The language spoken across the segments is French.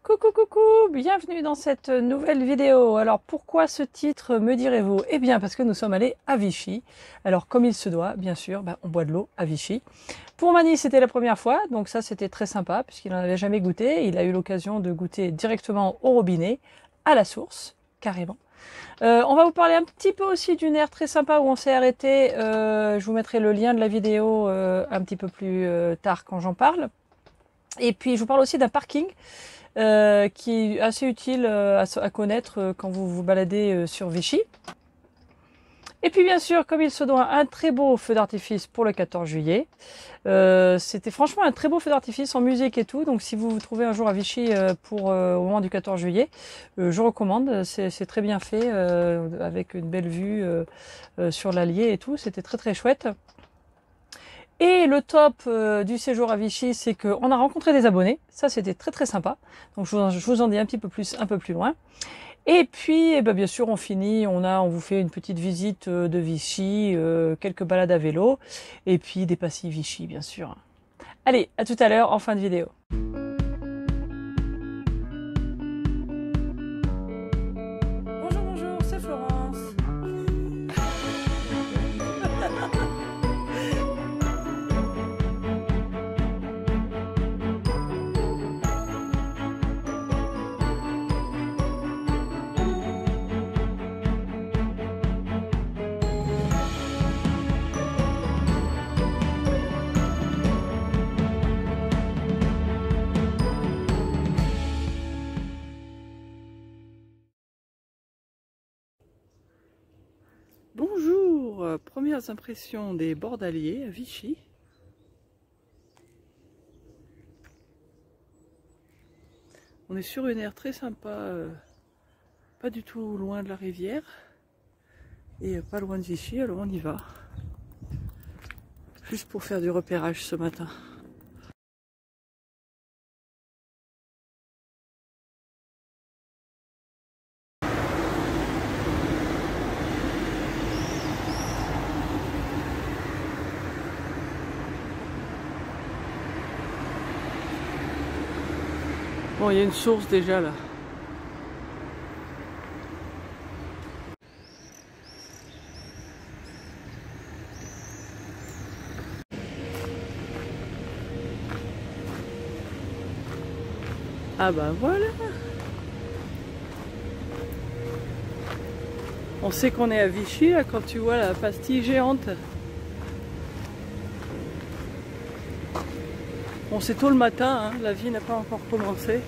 Coucou coucou, bienvenue dans cette nouvelle vidéo. Alors pourquoi ce titre, me direz-vous? Eh bien parce que nous sommes allés à Vichy. Alors comme il se doit, bien sûr, on boit de l'eau à Vichy. Pour Mani c'était la première fois, donc ça c'était très sympa puisqu'il n'en avait jamais goûté. Il a eu l'occasion de goûter directement au robinet, à la source, carrément. On va vous parler un petit peu aussi d'une aire très sympa où on s'est arrêté. Je vous mettrai le lien de la vidéo un petit peu plus tard quand j'en parle. Et puis je vous parle aussi d'un parking qui est assez utile à connaître quand vous vous baladez sur Vichy. Et puis bien sûr, comme il se doit, un très beau feu d'artifice pour le 14 juillet. C'était franchement un très beau feu d'artifice en musique et tout. Donc si vous vous trouvez un jour à Vichy au moment du 14 juillet, je recommande. C'est très bien fait avec une belle vue sur l'Allier et tout. C'était très très chouette. Et le top du séjour à Vichy, c'est qu'on a rencontré des abonnés. Ça, c'était très très sympa. Donc je vous en dis un petit peu plus, un peu plus loin. Et puis, bien sûr, on finit. On vous fait une petite visite de Vichy, quelques balades à vélo, et puis des pastilles Vichy, bien sûr. Allez, à tout à l'heure en fin de vidéo. Bonjour, bonjour, c'est Florence. Bonjour, premières impressions des bords d'Allier à Vichy. On est sur une aire très sympa, pas du tout loin de la rivière et pas loin de Vichy, alors on y va. Juste pour faire du repérage ce matin. Bon, il y a une source déjà là. Ah bah voilà. On sait qu'on est à Vichy là quand tu vois la pastille géante. Bon, c'est tôt le matin, hein, la vie n'a pas encore commencé.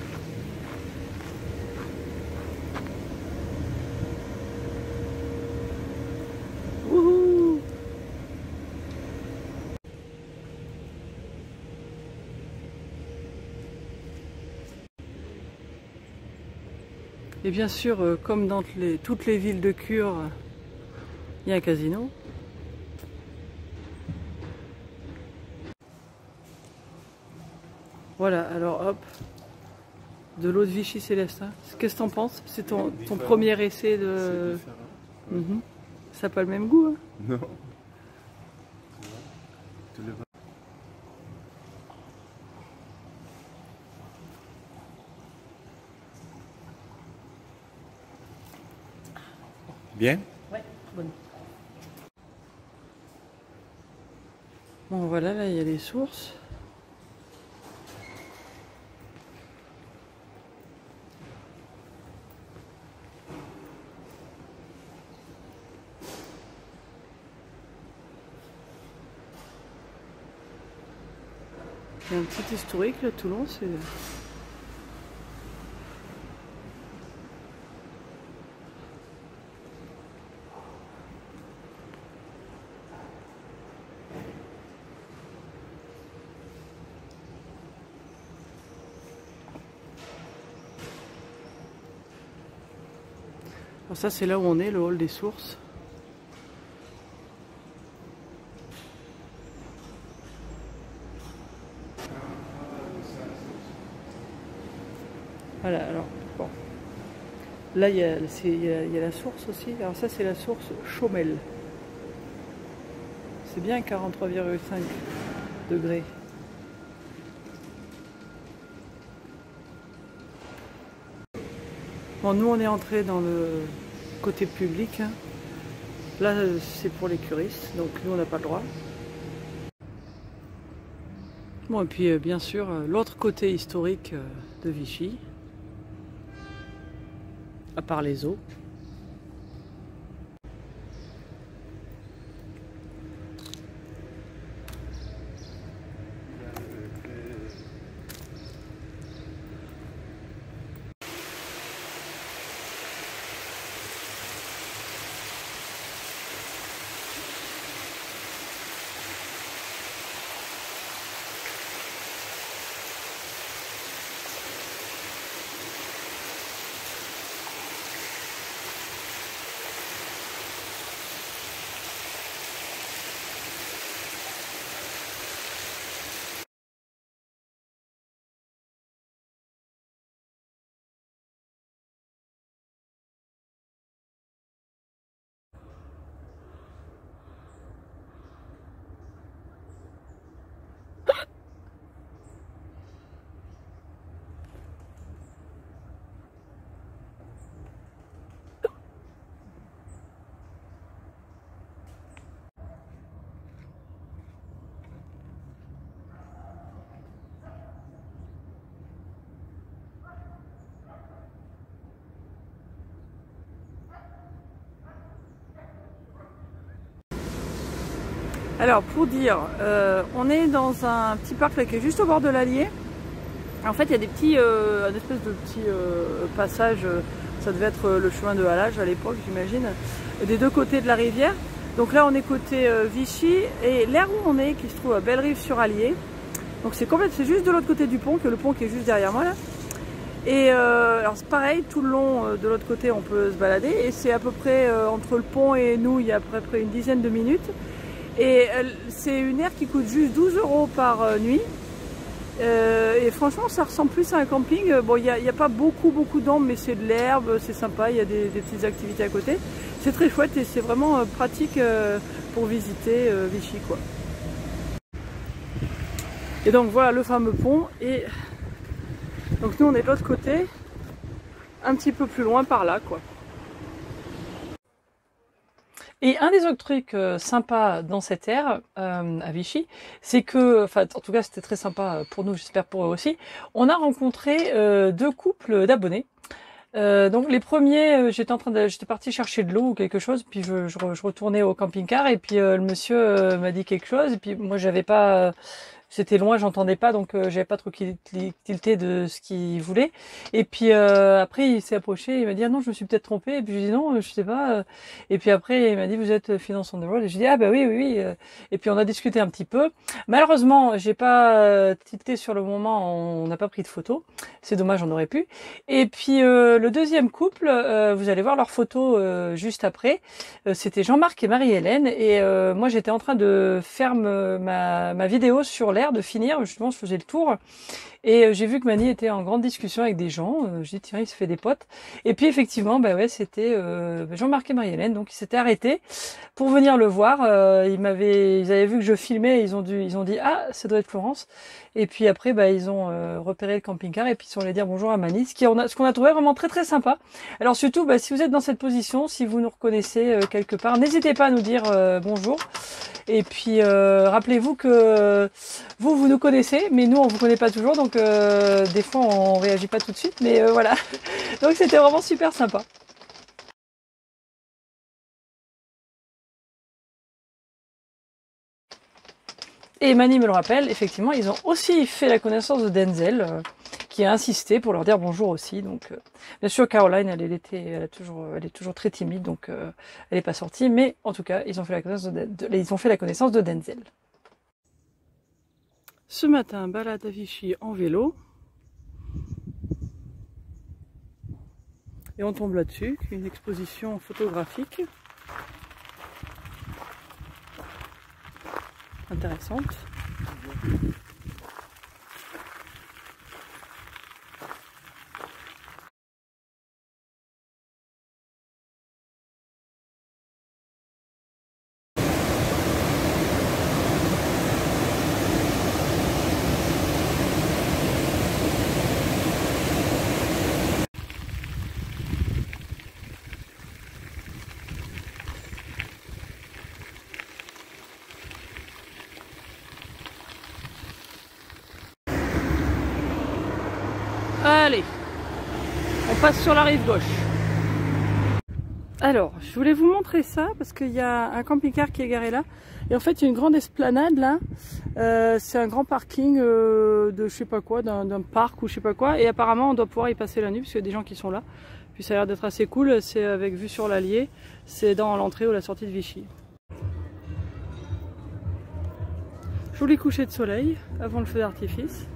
Wouhou! Et bien sûr, comme dans toutes les villes de cure, il y a un casino. Voilà, alors hop, de l'eau de Vichy Célestin. Qu'est-ce que t'en penses? C'est ton premier essai de... Ça n'a pas le même goût, hein? Non. Bien? Ouais, bonne. Bon voilà, là il y a les sources. Il y a un petit historique là, Toulon, c'est... Alors ça c'est là où on est, le hall des sources. Voilà, alors bon. Là il y a la source aussi. Alors ça c'est la source Chaumel. C'est bien 43,5 degrés. Bon, nous on est entré dans le côté public. Là c'est pour les curistes, donc nous on n'a pas le droit. Bon, et puis bien sûr l'autre côté historique de Vichy, à part les eaux. Alors pour dire, on est dans un petit parc là, qui est juste au bord de l'Allier. En fait il y a des petits, un espèce de petit passage, ça devait être le chemin de halage à l'époque j'imagine, des deux côtés de la rivière. Donc là on est côté Vichy et l'aire où on est qui se trouve à Bellerive-sur-Allier. Donc c'est juste de l'autre côté du pont, que le pont qui est juste derrière moi là. Et alors c'est pareil, tout le long de l'autre côté on peut se balader et c'est à peu près entre le pont et nous il y a à peu près une dizaine de minutes. Et c'est une aire qui coûte juste 12 € par nuit. Et franchement ça ressemble plus à un camping. Bon il n'y a pas beaucoup d'ombre mais c'est de l'herbe, c'est sympa, il y a des petites activités à côté. C'est très chouette et c'est vraiment pratique pour visiter Vichy quoi. Et donc voilà le fameux pont et donc nous on est de l'autre côté, un petit peu plus loin par là quoi. Et un des autres trucs sympas dans cette aire à Vichy, c'est que, enfin en tout cas c'était très sympa pour nous, j'espère pour eux aussi, on a rencontré deux couples d'abonnés. Donc les premiers, j'étais partie chercher de l'eau ou quelque chose, puis je retournais au camping-car et puis le monsieur m'a dit quelque chose et puis moi j'avais pas, c'était loin, j'entendais pas, donc j'avais pas trop tilté de ce qu'il voulait. Et puis après il s'est approché, il m'a dit ah non je me suis peut-être trompé, et puis je lui ai dit non je sais pas. Et puis après il m'a dit vous êtes Finance on the Road, et je lui ai dit ah bah oui. Et puis on a discuté un petit peu. Malheureusement j'ai pas tilté sur le moment, on n'a pas pris de photos. C'est dommage, on aurait pu. Et puis le deuxième couple, vous allez voir leurs photos juste après. C'était Jean-Marc et Marie-Hélène et moi j'étais en train de faire ma vidéo sur l'air de finir, justement je faisais le tour et j'ai vu que Mani était en grande discussion avec des gens, j'ai dit tiens il se fait des potes et puis effectivement bah ouais c'était Jean-Marc et Marie-Hélène, donc ils s'étaient arrêtés pour venir le voir, ils avaient vu que je filmais, ils ont dit ah ça doit être Florence et puis après bah ils ont repéré le camping-car et puis ils sont allés dire bonjour à Mani, ce qu'on a trouvé vraiment très sympa. Alors surtout bah, si vous êtes dans cette position, si vous nous reconnaissez quelque part, n'hésitez pas à nous dire bonjour. Et puis rappelez-vous que vous nous connaissez, mais nous on vous connaît pas toujours, donc des fois on réagit pas tout de suite, mais voilà. Donc c'était vraiment super sympa. Et Mani me le rappelle, effectivement, ils ont aussi fait la connaissance de Denzel, qui a insisté pour leur dire bonjour aussi. Donc, bien sûr, Caroline, elle est toujours très timide, donc elle n'est pas sortie. Mais en tout cas, ils ont fait la connaissance de Denzel. Ce matin, balade à Vichy en vélo. Et on tombe là-dessus, une exposition photographique. Intéressante. Allez, on passe sur la rive gauche. Alors, je voulais vous montrer ça parce qu'il y a un camping-car qui est garé là. Et en fait, il y a une grande esplanade là. C'est un grand parking de je sais pas quoi, d'un parc ou je sais pas quoi. Et apparemment, on doit pouvoir y passer la nuit parce qu'il y a des gens qui sont là. Puis ça a l'air d'être assez cool. C'est avec vue sur l'Allier. C'est dans l'entrée ou la sortie de Vichy. Joli coucher de soleil avant le feu d'artifice.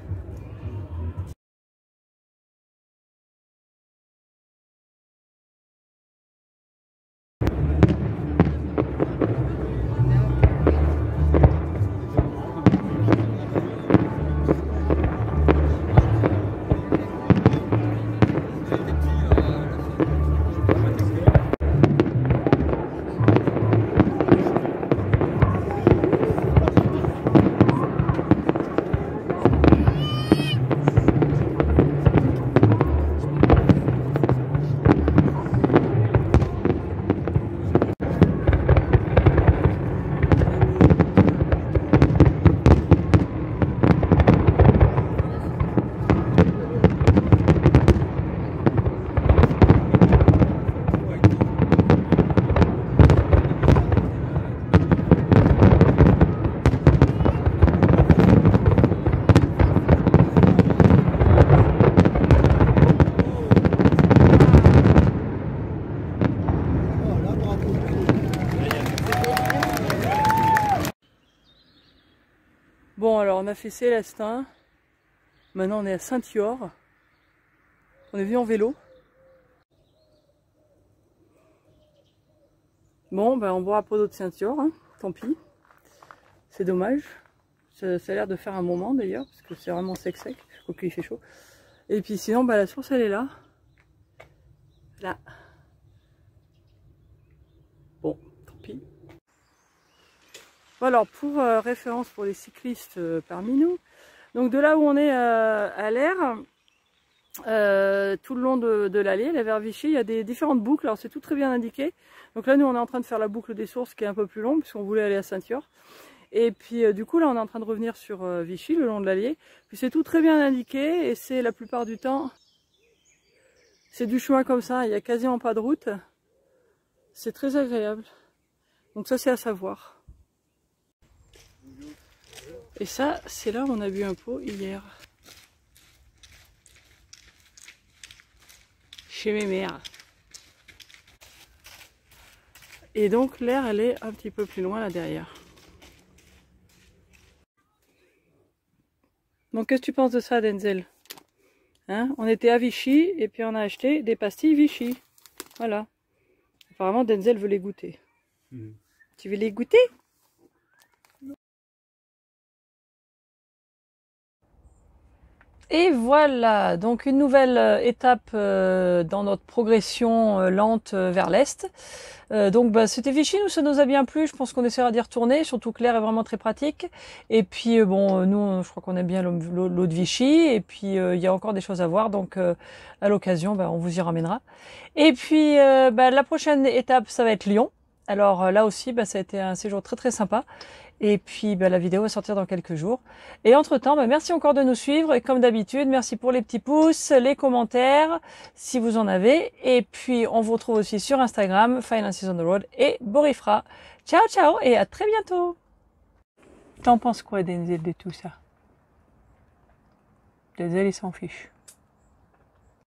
Bon, alors on a fait Célestin. Maintenant on est à Saint-Yor. On est venu en vélo. Bon, ben on boira pas d'eau de Saint-Yor, hein. Tant pis. C'est dommage. Ça a l'air de faire un moment d'ailleurs, parce que c'est vraiment sec. Faut qu'il fait chaud. Et puis sinon, ben, la source elle est là. Là. Bon, tant pis. Alors pour référence pour les cyclistes parmi nous, donc de là où on est à l'air, tout le long de l'allée, vers Vichy, il y a des différentes boucles, alors c'est tout très bien indiqué. Donc là nous on est en train de faire la boucle des sources qui est un peu plus longue puisqu'on voulait aller à Saint-Yor. Et puis du coup là on est en train de revenir sur Vichy le long de l'allée. Puis c'est tout très bien indiqué et c'est la plupart du temps, c'est du chemin comme ça, il n'y a quasiment pas de route. C'est très agréable. Donc ça c'est à savoir. Et ça, c'est là où on a bu un pot hier. Chez mes mères. Et donc l'air, elle est un petit peu plus loin là derrière. Donc qu'est-ce que tu penses de ça, Denzel? Hein, on était à Vichy et puis on a acheté des pastilles Vichy. Voilà. Apparemment, Denzel veut les goûter. Tu veux les goûter? Et voilà, donc une nouvelle étape dans notre progression lente vers l'Est. Donc bah, c'était Vichy, nous ça nous a bien plu, je pense qu'on essaiera d'y retourner, surtout que l'air est vraiment très pratique. Et puis bon, nous je crois qu'on aime bien l'eau de Vichy, et puis il y a encore des choses à voir, donc à l'occasion bah, on vous y ramènera. Et puis bah, la prochaine étape ça va être Lyon. Alors là aussi bah, ça a été un séjour très très sympa. Et puis bah, la vidéo va sortir dans quelques jours. Et entre temps, bah, merci encore de nous suivre. Et comme d'habitude, merci pour les petits pouces, les commentaires, si vous en avez. Et puis on vous retrouve aussi sur Instagram, Finances on the Road et Borifra. Ciao ciao et à très bientôt. T'en penses quoi, Denzel, de tout ça? Denzel, il s'en fiche.